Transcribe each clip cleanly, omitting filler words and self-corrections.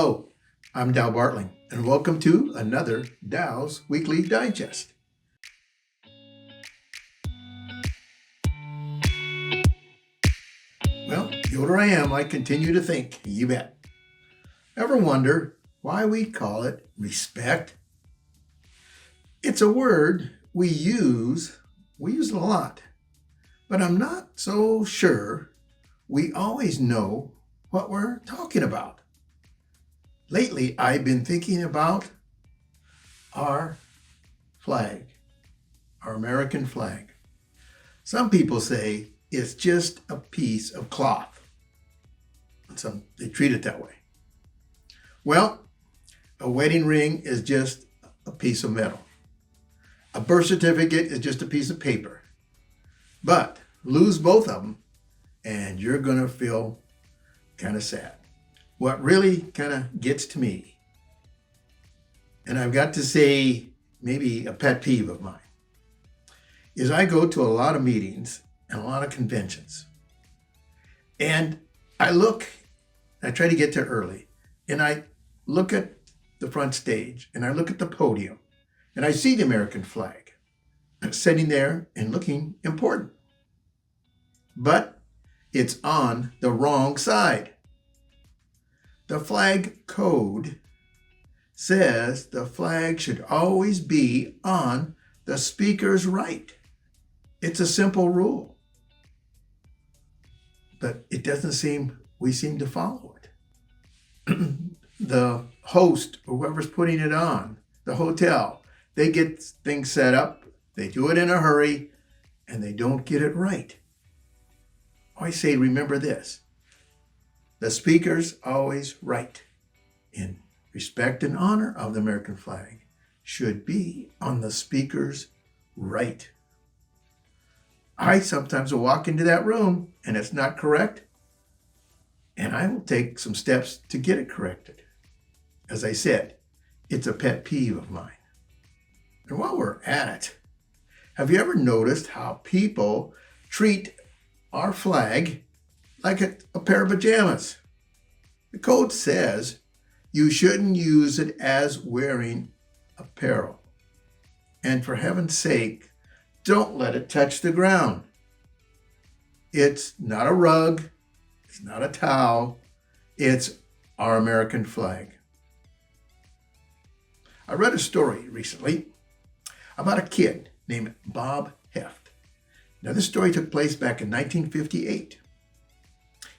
Hello, I'm Dow Bartling, and welcome to another Dow's Weekly Digest. Well, here I am, I continue to think, you bet. Ever wonder why we call it respect? It's a word we use it a lot, but I'm not so sure we always know what we're talking about. Lately, I've been thinking about our flag, our American flag. Some people say it's just a piece of cloth. They treat it that way. Well, a wedding ring is just a piece of metal. A birth certificate is just a piece of paper. But lose both of them, and you're going to feel kind of sad. What really kind of gets to me, and I've got to say maybe a pet peeve of mine, is I go to a lot of meetings and a lot of conventions. And I try to get there early, and I look at the front stage, and I look at the podium, and I see the American flag sitting there and looking important. But it's on the wrong side. The flag code says the flag should always be on the speaker's right. It's a simple rule. But it doesn't seem we seem to follow it. The host, or whoever's putting it on, the hotel, they get things set up, they do it in a hurry, and they don't get it right. I say, remember this. The speaker's always right. In respect and honor of the American flag should be on the speaker's right. I sometimes will walk into that room and it's not correct, and I will take some steps to get it corrected. As I said, it's a pet peeve of mine. And while we're at it, have you ever noticed how people treat our flag like a pair of pajamas? The code says you shouldn't use it as wearing apparel. And for heaven's sake, don't let it touch the ground. It's not a rug. It's not a towel. It's our American flag. I read a story recently about a kid named Bob Heft. Now, this story took place back in 1958.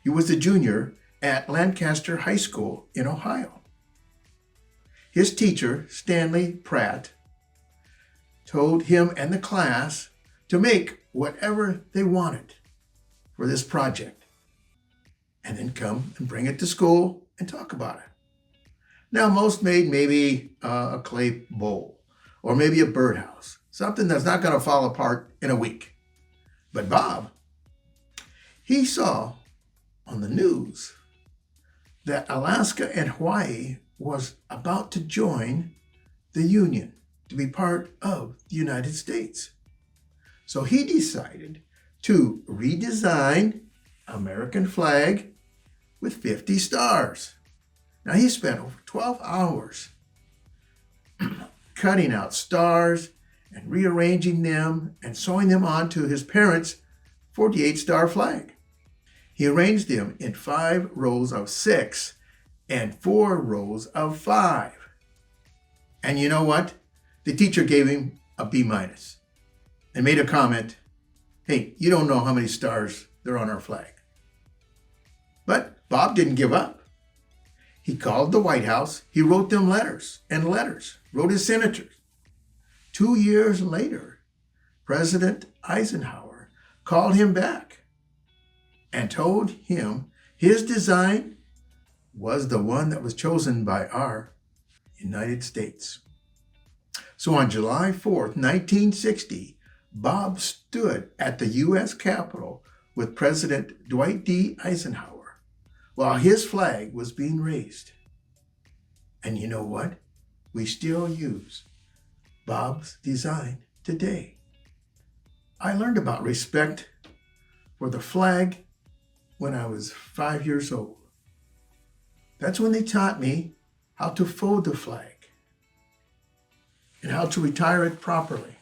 He was a junior at Lancaster High School in Ohio. His teacher, Stanley Pratt, told him and the class to make whatever they wanted for this project, and then come and bring it to school and talk about it. Now, most made maybe a clay bowl or maybe a birdhouse, something that's not going to fall apart in a week. But Bob, he saw on the news that Alaska and Hawaii was about to join the Union to be part of the United States. So he decided to redesign American flag with 50 stars. Now, he spent over 12 hours cutting out stars and rearranging them and sewing them onto his parents' 48-star flag. He arranged them in 5 rows of 6 and 4 rows of 5. And you know what? The teacher gave him a B- and made a comment, "Hey, you don't know how many stars there are on our flag." But Bob didn't give up. He called the White House. He wrote them letters, wrote his senators. 2 years later, President Eisenhower called him back and told him his design was the one that was chosen by our United States. So on July 4th, 1960, Bob stood at the U.S. Capitol with President Dwight D. Eisenhower while his flag was being raised. And you know what? We still use Bob's design today. I learned about respect for the flag when I was 5 years old. That's when they taught me how to fold the flag and how to retire it properly.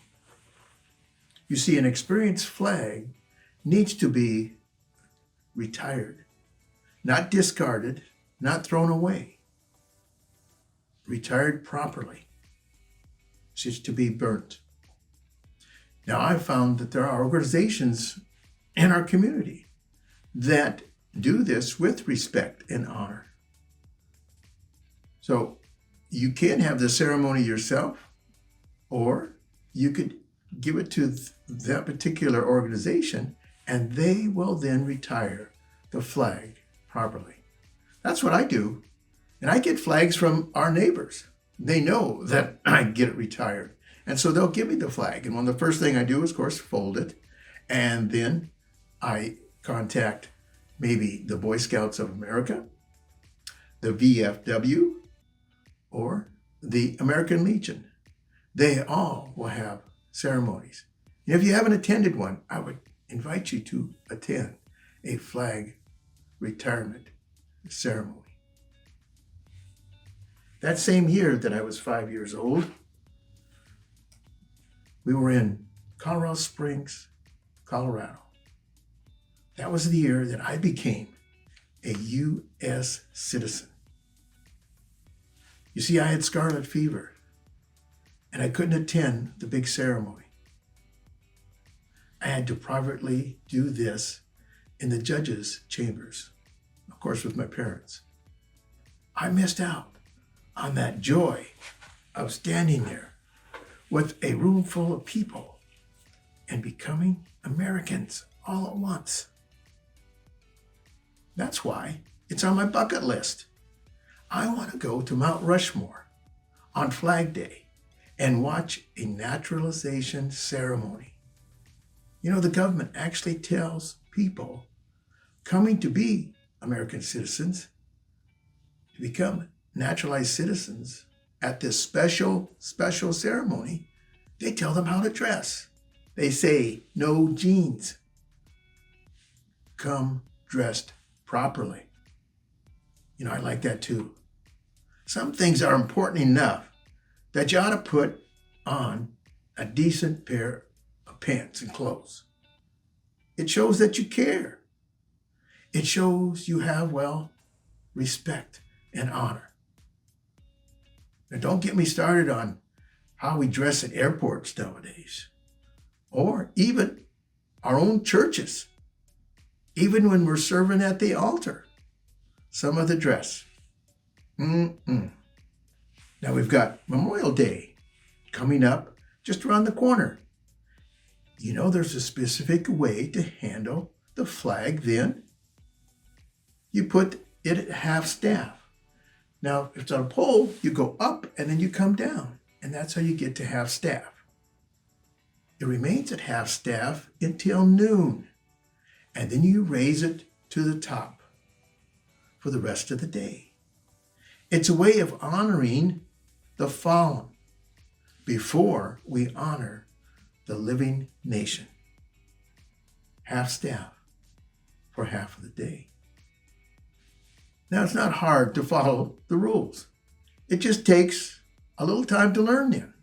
You see, an experienced flag needs to be retired, not discarded, not thrown away. Retired properly. It's to be burnt. Now, I've found that there are organizations in our community that do this with respect and honor. So you can have the ceremony yourself, or you could give it to that particular organization, and they will then retire the flag properly. That's what I do. And I get flags from our neighbors. They know that I get it retired. And so they'll give me the flag. And the first thing I do is, of course, fold it. And then I contact maybe the Boy Scouts of America, the VFW, or the American Legion. They all will have ceremonies. And if you haven't attended one, I would invite you to attend a flag retirement ceremony. That same year that I was 5 years old, we were in Colorado Springs, Colorado. That was the year that I became a U.S. citizen. You see, I had scarlet fever, and I couldn't attend the big ceremony. I had to privately do this in the judges' chambers, of course, with my parents. I missed out on that joy of standing there with a room full of people and becoming Americans all at once. That's why it's on my bucket list. I want to go to Mount Rushmore on Flag Day and watch a naturalization ceremony. You know, the government actually tells people coming to be American citizens to become naturalized citizens at this special ceremony. They tell them how to dress. They say, no jeans. Come dressed properly. You know, I like that too. Some things are important enough that you ought to put on a decent pair of pants and clothes. It shows that you care. It shows you have, respect and honor. Now, don't get me started on how we dress at airports nowadays, or even our own churches. Even when we're serving at the altar, some of the dress. Now we've got Memorial Day coming up just around the corner. You know, there's a specific way to handle the flag then. You put it at half staff. Now, if it's on a pole, you go up and then you come down, and that's how you get to half staff. It remains at half staff until noon, and then you raise it to the top for the rest of the day. It's a way of honoring the fallen before we honor the living nation. Half staff for half of the day. Now, it's not hard to follow the rules. It just takes a little time to learn them.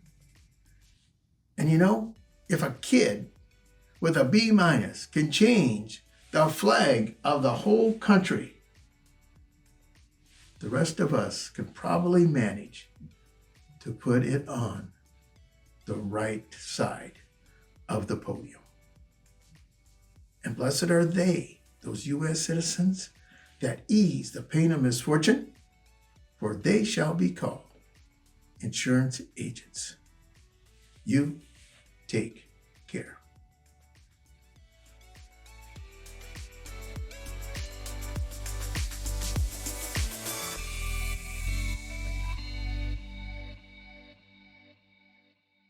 And you know, if a kid with a B- can change the flag of the whole country, the rest of us can probably manage to put it on the right side of the podium. And blessed are they, those U.S. citizens, that ease the pain of misfortune, for they shall be called insurance agents. You take care.